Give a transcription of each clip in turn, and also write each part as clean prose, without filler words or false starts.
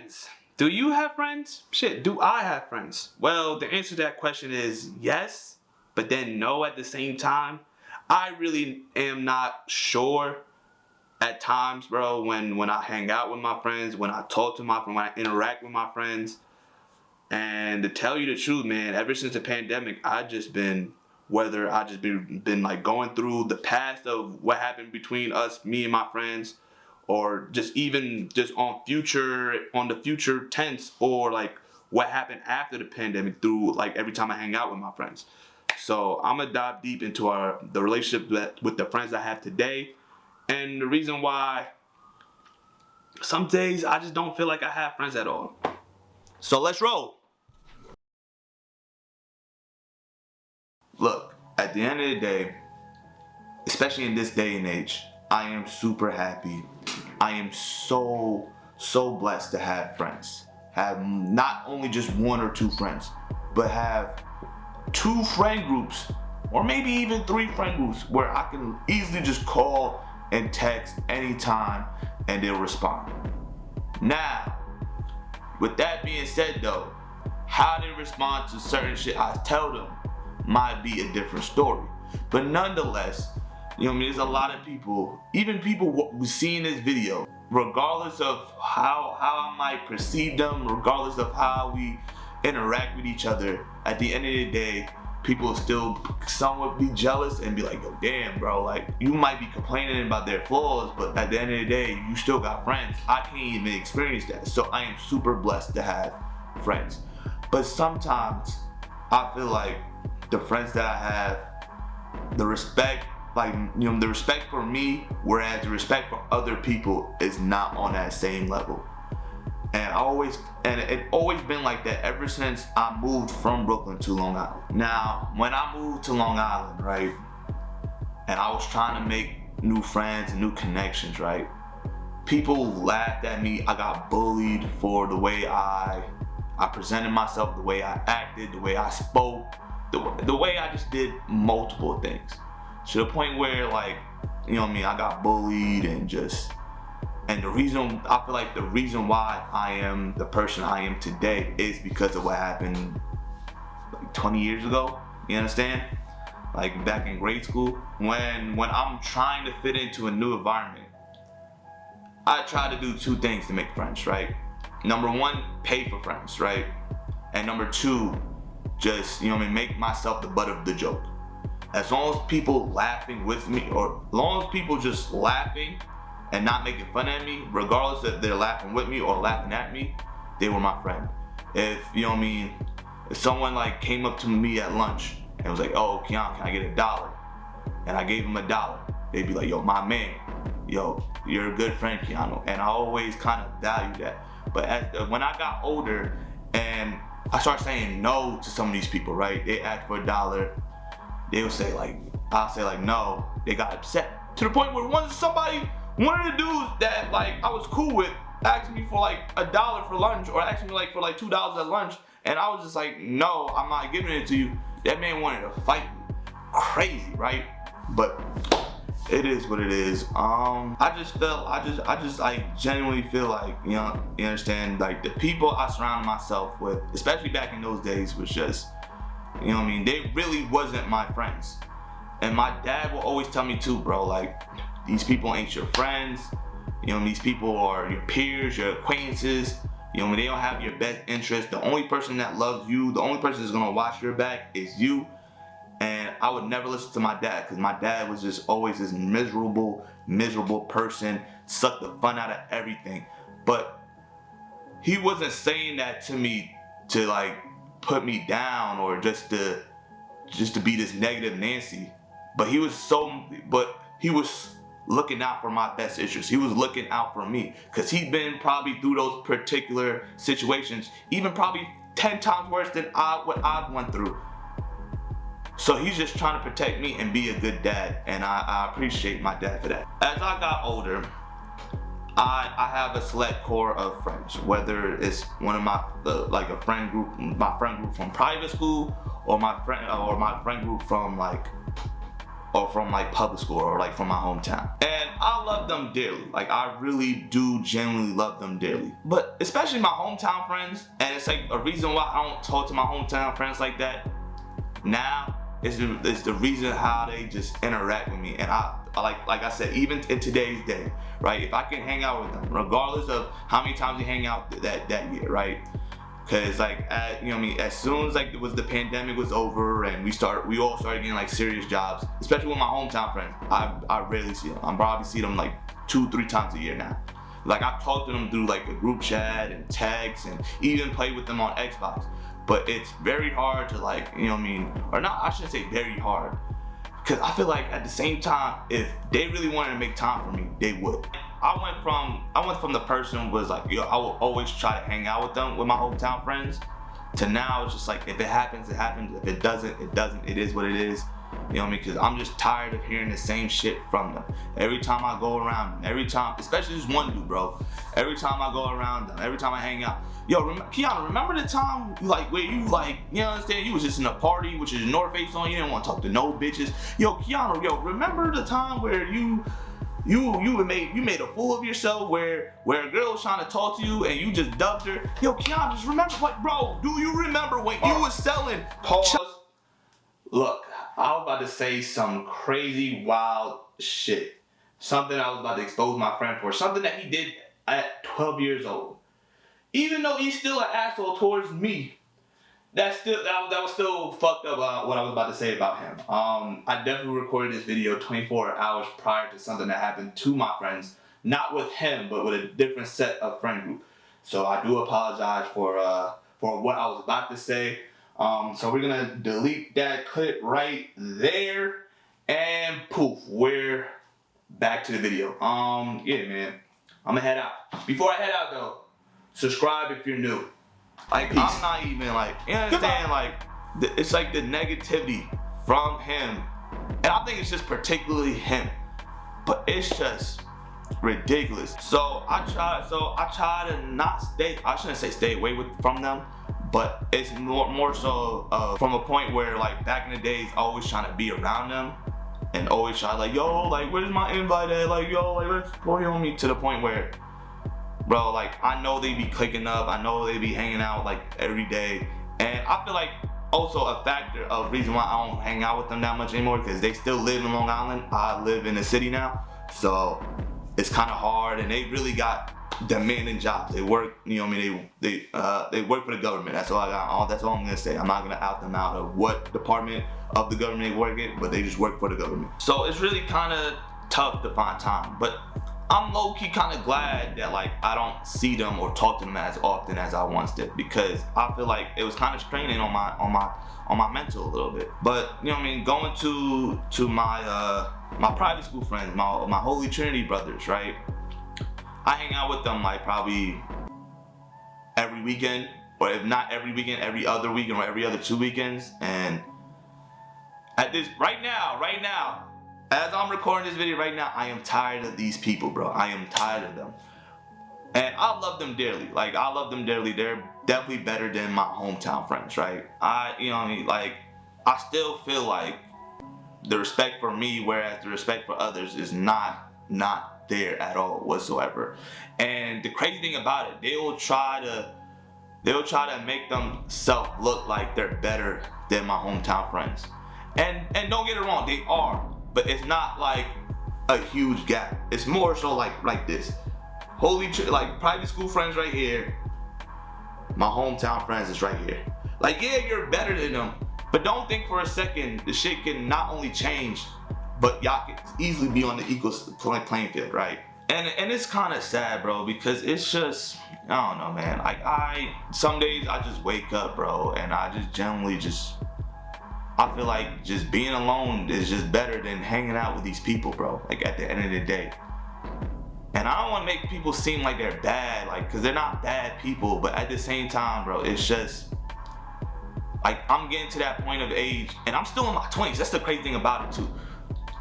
Friends. Do you have friends? Shit, do I have friends? Well, the answer to that question is yes, but then no at the same time. I really am not sure at times, bro, when I hang out with my friends, when I talk to my friends, when I interact with my friends. And to tell you the truth, man, ever since the pandemic, whether I just been like going through the past of what happened between us, me and my friends, or just even just on the future tense, or like what happened after the pandemic through like every time I hang out with my friends. So I'm gonna dive deep into the relationship with the friends I have today, and the reason why some days I just don't feel like I have friends at all. So let's roll. Look, at the end of the day, especially in this day and age, I am super happy. I am so blessed to have friends. Have not only just one or two friends, but have two friend groups, or maybe even three friend groups, where I can easily just call and text anytime and they'll respond. Now, with that being said though, how they respond to certain shit I tell them might be a different story. But nonetheless, you know what I mean, there's a lot of people, even people who see in this video, regardless of how I might perceive them, regardless of how we interact with each other, at the end of the day, people still somewhat be jealous and be like, yo, damn, bro, like, you might be complaining about their flaws, but at the end of the day, you still got friends. I can't even experience that. So I am super blessed to have friends. But sometimes I feel like the friends that I have, the respect, like, you know, the respect for me, whereas the respect for other people is not on that same level. And it always been like that ever since I moved from Brooklyn to Long Island. Now, when I moved to Long Island, right, and I was trying to make new friends and new connections, right, people laughed at me. I got bullied for the way I presented myself, the way I acted, the way I spoke, the way I just did multiple things. To the point where, like, you know what I mean, I got bullied and I feel like the reason why I am the person I am today is because of what happened like 20 years ago. You understand? Like back in grade school, when I'm trying to fit into a new environment, I try to do two things to make friends, right? Number one, pay for friends, right? And number two, just, you know what I mean, make myself the butt of the joke. As long as people laughing with me, or as long as people just laughing and not making fun of me, regardless if they're laughing with me or laughing at me, they were my friend. If, you know what I mean, if someone like came up to me at lunch and was like, oh, Keanu, can I get $1? And I gave him $1, they'd be like, yo, my man, yo, you're a good friend, Keanu. And I always kind of value that. But when I got older and I started saying no to some of these people, right? They asked for $1, they would say like, I'll say like no, they got upset. To the point where one of the dudes that like I was cool with asked me for like $1 for lunch, or asked me like for like $2 at lunch, and I was just like, no, I'm not giving it to you. That man wanted to fight me. Crazy, right? But it is what it is. I just like genuinely feel like, you know, you understand, like the people I surrounded myself with, especially back in those days, was just, you know what I mean, they really wasn't my friends. And my dad will always tell me too, bro, like, these people ain't your friends. You know, these people are your peers, your acquaintances. You know, when they don't have your best interest, the only person that loves you, the only person that's gonna watch your back is you. And I would never listen to my dad, because my dad was just always this miserable person, sucked the fun out of everything. But he wasn't saying that to me to like put me down, or just to be this negative Nancy. But he was looking out for my best interests. He was looking out for me, because he'd been probably through those particular situations, even probably 10 times worse than what I've went through. So he's just trying to protect me and be a good dad, and I appreciate my dad for that. As I got older, I have a select core of friends, whether it's one of my like a friend group, my friend group from private school, or my friend group from like or from like public school or like from my hometown. And I love them dearly. Like I really do genuinely love them dearly. But especially my hometown friends, and it's like a reason why I don't talk to my hometown friends like that now is the reason how they just interact with me. And I like I said, even in today's day, right? If I can hang out with them, regardless of how many times we hang out that year, right? Cause like, you know what I mean, as soon as like the pandemic was over and we all started getting like serious jobs, especially with my hometown friends, I rarely see them. I probably see them like 2-3 times a year now. Like I talk to them through like a group chat and text and even play with them on Xbox. But it's very hard to like, you know what I mean, or not, I shouldn't say very hard. Cause I feel like at the same time, if they really wanted to make time for me, they would. I went from the person who was like, yo, I will always try to hang out with them, with my hometown friends, to now it's just like, if it happens, it happens. If it doesn't, it doesn't. It is what it is. You know what I mean? Because I'm just tired of hearing the same shit from them. Every time I go around them, every time, especially this one dude, bro. Every time I go around them, every time I hang out. Yo, Keanu, remember the time like where you like, you know what I'm saying? You was just in a party with your North Face on, you didn't want to talk to no bitches. Yo, Keanu, remember the time where you made a fool of yourself where a girl was trying to talk to you and you just dubbed her? Yo, Keanu, just remember what, bro, do you remember when you was selling? Pause. Look, I was about to say some crazy, wild shit. Something I was about to expose my friend for. Something that he did at 12 years old. Even though he's still an asshole towards me, that was still fucked up what I was about to say about him. I definitely recorded this video 24 hours prior to something that happened to my friends. Not with him, but with a different set of friend group. So I do apologize for what I was about to say. So we're gonna delete that clip right there, and poof, we're back to the video. Yeah, man, I'm gonna head out. Before I head out though, subscribe if you're new. Like, peace. I'm not even like, you understand, like, it's like the negativity from him, and I think it's just particularly him, but it's just ridiculous. So I try to not stay, I shouldn't say stay away from them, but it's more so from a point where like back in the days, always trying to be around them and always try like, yo, like where's my invite at? Like, yo, like let's play on me, to the point where, bro, like I know they be clicking up, I know they be hanging out like every day, and I feel like also a factor of reason why I don't hang out with them that much anymore, because they still live in Long Island. I live in the city now, so it's kind of hard, and they really got demanding jobs. They work, you know what I mean, they work for the government. That's all that's all I'm gonna say. I'm not gonna out them out of what department of the government they work in, but they just work for the government. So it's really kind of tough to find time, but I'm low-key kind of glad that like I don't see them or talk to them as often as I once did, because I feel like it was kind of straining on my mental a little bit. But you know what I mean, going to my my private school friends, my Holy Trinity brothers, right? I hang out with them like probably every weekend, or if not every weekend, every other weekend or every other 2 weekends. And at this right now, as I'm recording this video right now, I am tired of these people, bro. I am tired of them. And I love them dearly. Like, I love them dearly. They're definitely better than my hometown friends, right? You know what I mean? Like, I still feel like the respect for me, whereas the respect for others is not there at all whatsoever. And the crazy thing about it, they'll try to make themselves look like they're better than my hometown friends. And don't get it wrong, they are. But it's not like a huge gap. It's more so like this. Like private school friends right here. My hometown friends is right here. Like, yeah, you're better than them, but don't think for a second the shit can not only change, but y'all can easily be on the equal playing field, right? And it's kind of sad, bro, because it's just, I don't know, man. Like some days I just wake up, bro, and I just generally I feel like just being alone is just better than hanging out with these people, bro, like at the end of the day. And I don't want to make people seem like they're bad, like, because they're not bad people, but at the same time, bro, it's just, like, I'm getting to that point of age, and I'm still in my 20s, that's the crazy thing about it too.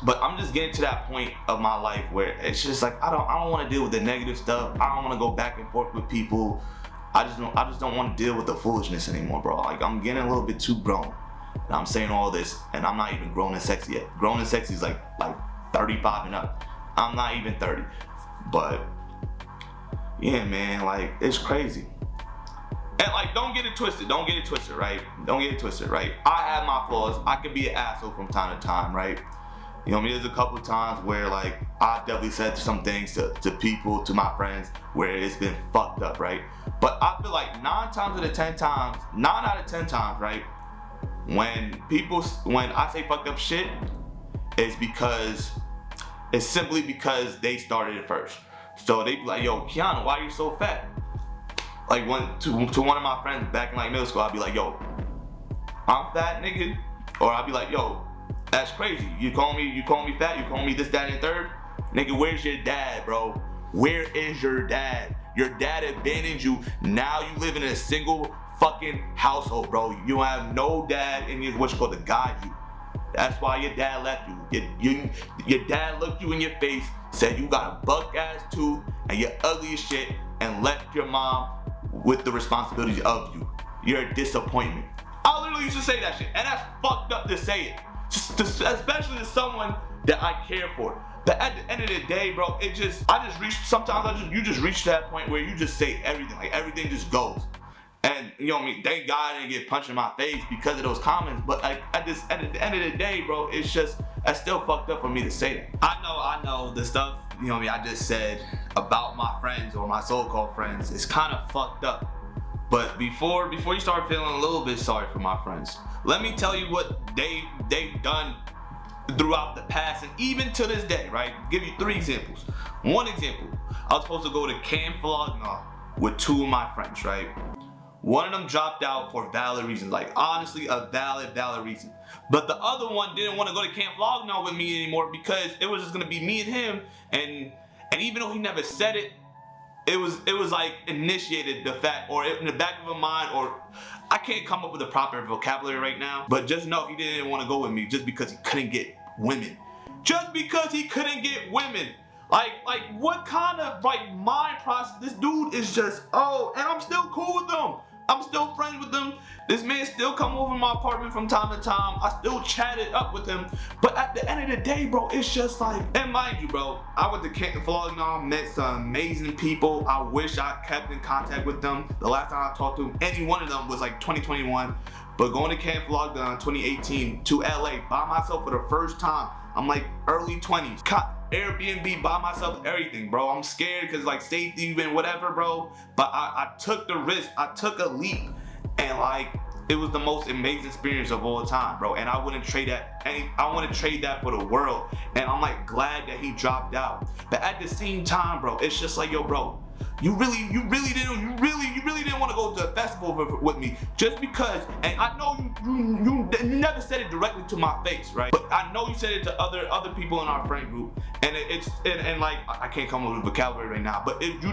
But I'm just getting to that point of my life where it's just like, I don't want to deal with the negative stuff, I don't want to go back and forth with people, I just don't want to deal with the foolishness anymore, bro. Like, I'm getting a little bit too grown. And I'm saying all this, and I'm not even grown and sexy yet. Grown and sexy is like 35 and up. I'm not even 30. But yeah, man, like, it's crazy. And like, don't get it twisted, right? Don't get it twisted, right? I have my flaws. I can be an asshole from time to time, right? You know what I mean? There's a couple times where like I definitely said some things to people, to my friends, where it's been fucked up, right? But I feel like 9 out of 10 times, right? When I say fucked up shit, it's simply because they started it first. So they be like, yo, Keanu, why are you so fat? Like to one of my friends back in like middle school, I'd be like, yo, I'm fat, nigga. Or I'd be like, yo, that's crazy. You call me fat, you call me this, that, and third? Nigga, where's your dad, bro? Where is your dad? Your dad abandoned you. Now you live in a single fucking household, bro. You have no dad in your, what's called, to guide you. That's why your dad left you. Your dad looked you in your face, said you got a buck ass tooth and you're ugly as shit, and left your mom with the responsibilities of you. You're a disappointment. I literally used to say that shit, and that's fucked up to say it, especially to someone that I care for. But at the end of the day, bro, you just reach that point where you just say everything, like everything just goes. And you know what I mean? Thank God I didn't get punched in my face because of those comments. But like at the end of the day, bro, that's still fucked up for me to say that. I know the stuff, you know what I mean, I just said about my friends or my so-called friends is kind of fucked up. But before you start feeling a little bit sorry for my friends, let me tell you what they've done throughout the past and even to this day, right? Give you 3 examples. One example, I was supposed to go to Camp Flogna with 2 of my friends, right? One of them dropped out for valid reasons, like honestly a valid reason. But the other one didn't want to go to Camp Flogna with me anymore because it was just gonna be me and him. And even though he never said it, it was like initiated, the fact, or in the back of his mind, or I can't come up with the proper vocabulary right now. But just know he didn't want to go with me just because he couldn't get women. Just because he couldn't get women. Like what kind of like mind process? This dude is just, and I'm still cool with him. I'm still friends with him. This man still come over to my apartment from time to time. I still chatted up with him. But at the end of the day, bro, it's just like, and mind you, bro, I went to Camp Flogna, met some amazing people. I wish I kept in contact with them. The last time I talked to any one of them was like 2021. But going to Camp Flogna in 2018 to LA by myself for the first time, I'm like early 20s. Airbnb by myself, everything, bro. I'm scared because like safety and whatever, bro. But I took the risk. I took a leap, and like it was the most amazing experience of all time, bro. And I wouldn't trade that. I want to trade that for the world. And I'm like glad that he dropped out. But at the same time, bro, it's just like, yo, bro, you really didn't want to go to a festival with me just because. And I know you never said it directly to my face, right? But I know you said it to other people in our friend group, and like I can't come up with vocabulary right now, but it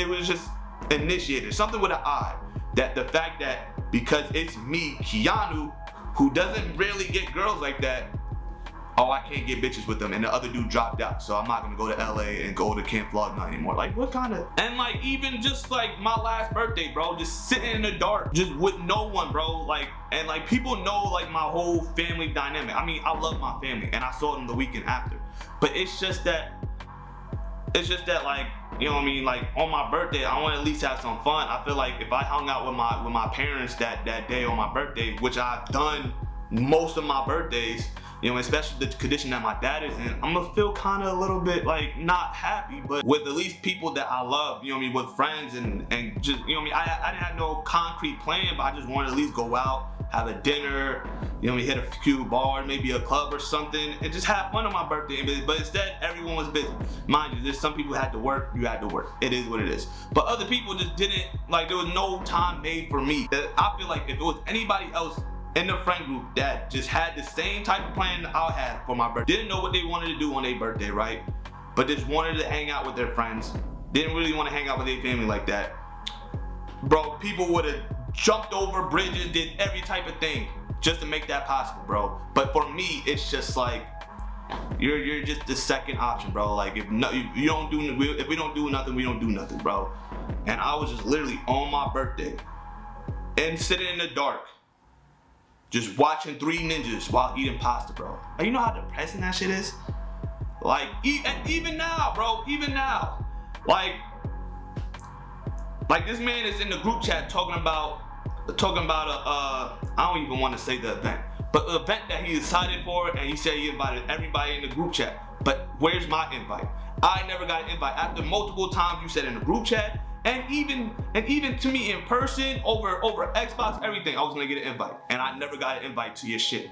was just initiated, something with an I. That the fact that because it's me, Keanu, who doesn't really get girls like that, I can't get bitches with them, and the other dude dropped out, so I'm not gonna go to LA and go to Camp Flogna anymore. Like, what kind of? And like, even just like my last birthday, bro, just sitting in the dark, just with no one, bro. Like, and like people know like my whole family dynamic. I mean, I love my family, and I saw them the weekend after. But it's just that like, you know what I mean? Like on my birthday, I want to at least have some fun. I feel like if I hung out with my parents that day on my birthday, which I've done most of my birthdays, you know, especially the condition that my dad is in, I'm gonna feel kind of a little bit like not happy, but with at least people that I love, you know what I mean, with friends and just, you know what I mean, I didn't have no concrete plan, but I just wanted to at least go out, have a dinner, you know what I mean, hit a few bars, maybe a club or something, and just have fun on my birthday. But instead, everyone was busy. Mind you, there's some people who had to work, you had to work. It is what it is. But other people just didn't, like, there was no time made for me. I feel like if it was anybody else in the friend group that just had the same type of plan I had for my birthday, didn't know what they wanted to do on their birthday, right? But just wanted to hang out with their friends, didn't really want to hang out with their family like that. Bro, people would have jumped over bridges, did every type of thing just to make that possible, bro. But for me, it's just like, you're just the second option, bro. Like if we don't do nothing, we don't do nothing, bro. And I was just literally on my birthday and sitting in the dark, just watching Three Ninjas while eating pasta, bro. Like, you know how depressing that shit is? Like, and even now, bro, even now. Like this man is in the group chat talking about I don't even want to say the event, but the event that he decided for, and he said he invited everybody in the group chat. But where's my invite? I never got an invite after multiple times you said in the group chat, and even to me in person over Xbox, everything, I was gonna get an invite, and I never got an invite to your shit.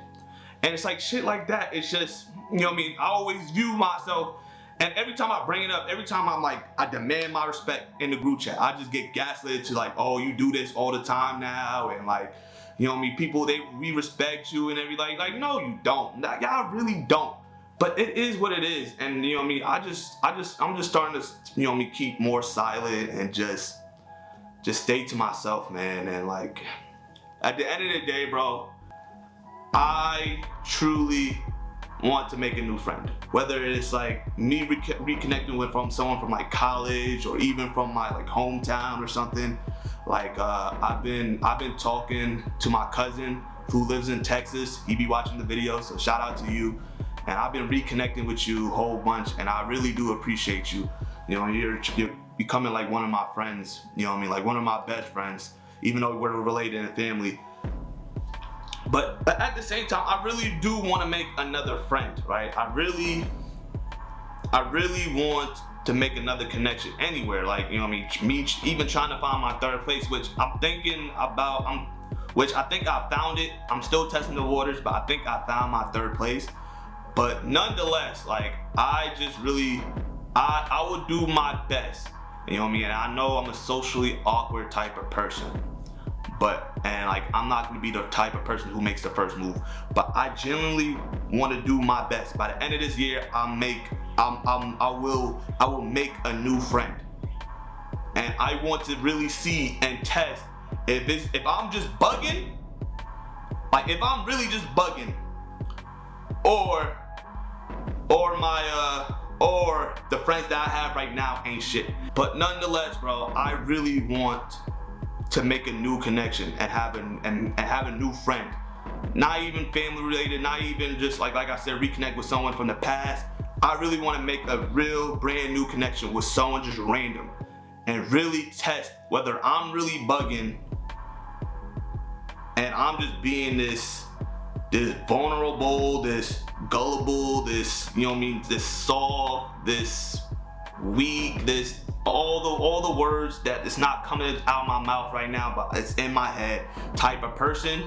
And it's like shit like that. It's just, you know what I mean? I always view myself, and every time I bring it up, every time I'm like, I demand my respect in the group chat, I just get gaslit to like, oh, you do this all the time now, and like, you know what I mean? People, we respect you and everything. Like, no, you don't. Nah, y'all really don't. But it is what it is, and you know what I mean. I'm just starting to, you know what I mean, keep more silent and just stay to myself, man. And like, at the end of the day, bro, I truly want to make a new friend. Whether it's like me reconnecting with someone from like college or even from my like hometown or something. Like I've been talking to my cousin who lives in Texas. He be watching the videos, so shout out to you. And I've been reconnecting with you a whole bunch, and I really do appreciate you. You know, you're becoming like one of my friends, you know what I mean? Like one of my best friends, even though we're related in family. But at the same time, I really do want to make another friend, right? I really want to make another connection anywhere. Like, you know what I mean? Me even trying to find my third place, which I'm thinking about, which I think I found it. I'm still testing the waters, but I think I found my third place. But nonetheless, like, I just really, I would do my best, you know what I mean? And I know I'm a socially awkward type of person, and like, I'm not gonna be the type of person who makes the first move, but I genuinely want to do my best. By the end of this year, I will make a new friend. And I want to really see and test if I'm just bugging, like if I'm really just bugging, or the friends that I have right now ain't shit. But nonetheless, bro, I really want to make a new connection and have a new friend. Not even family related, not even just like I said, reconnect with someone from the past. I really want to make a real brand new connection with someone just random and really test whether I'm really bugging and I'm just being this vulnerable, this gullible, this, you know what I mean, this soft, this weak, this all the words that it's not coming out of my mouth right now, but it's in my head type of person.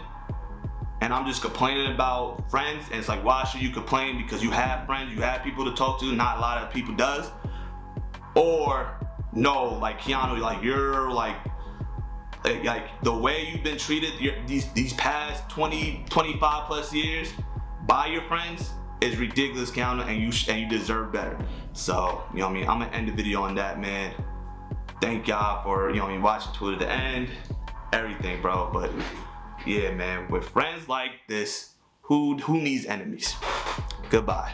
And I'm just complaining about friends, and it's like, why should you complain? Because you have friends, you have people to talk to. Not a lot of people does. Or no, like Keanu, like you're like the way you've been treated these past 20, 25 plus years by your friends is ridiculous, Keanu, and you deserve better. So, you know what I mean, I'm gonna end the video on that, man. Thank y'all for, you know what I mean, watching to the end, everything, bro. But yeah, man, with friends like this, who needs enemies? Goodbye.